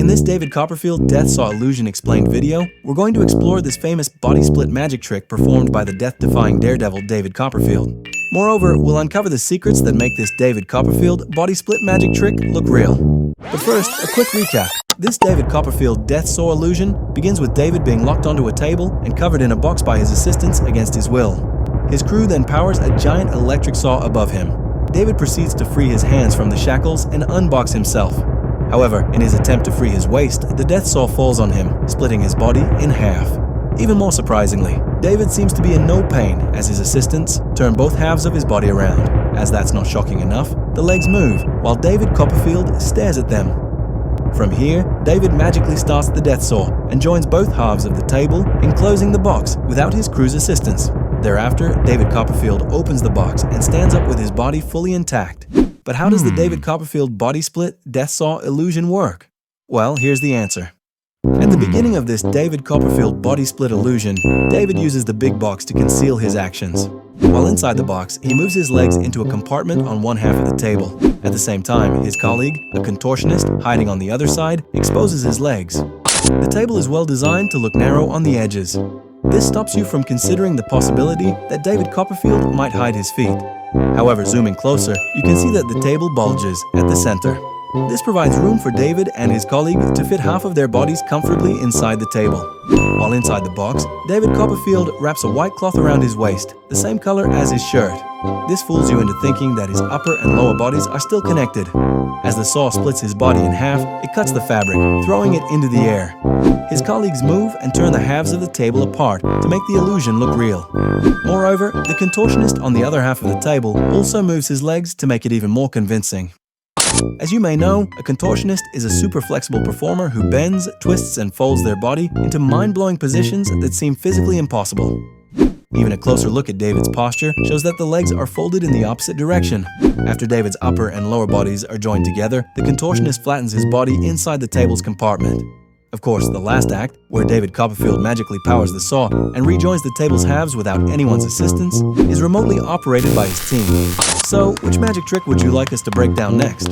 In this David Copperfield Death Saw Illusion Explained video, we're going to explore this famous body split magic trick performed by the death-defying daredevil David Copperfield. Moreover, we'll uncover the secrets that make this David Copperfield body split magic trick look real. But first, a quick recap. This David Copperfield Death Saw illusion begins with David being locked onto a table and covered in a box by his assistants against his will. His crew then powers a giant electric saw above him. David proceeds to free his hands from the shackles and unbox himself. However, in his attempt to free his waist, the death saw falls on him, splitting his body in half. Even more surprisingly, David seems to be in no pain as his assistants turn both halves of his body around. As that's not shocking enough, the legs move, while David Copperfield stares at them. From here, David magically starts the death saw and joins both halves of the table, enclosing the box without his crew's assistance. Thereafter, David Copperfield opens the box and stands up with his body fully intact. But how does the David Copperfield body split death saw illusion work? Well, here's the answer. At the beginning of this David Copperfield body split illusion, David uses the big box to conceal his actions. While inside the box, he moves his legs into a compartment on one half of the table. At the same time, his colleague, a contortionist hiding on the other side, exposes his legs. The table is well designed to look narrow on the edges. This stops you from considering the possibility that David Copperfield might hide his feet. However, zooming closer, you can see that the table bulges at the center. This provides room for David and his colleague to fit half of their bodies comfortably inside the table. While inside the box, David Copperfield wraps a white cloth around his waist, the same color as his shirt. This fools you into thinking that his upper and lower bodies are still connected. As the saw splits his body in half, it cuts the fabric, throwing it into the air. His colleagues move and turn the halves of the table apart to make the illusion look real. Moreover, the contortionist on the other half of the table also moves his legs to make it even more convincing. As you may know, a contortionist is a super flexible performer who bends, twists, and folds their body into mind-blowing positions that seem physically impossible. Even a closer look at David's posture shows that the legs are folded in the opposite direction. After David's upper and lower bodies are joined together, the contortionist flattens his body inside the table's compartment. Of course, the last act, where David Copperfield magically powers the saw and rejoins the table's halves without anyone's assistance, is remotely operated by his team. So, which magic trick would you like us to break down next?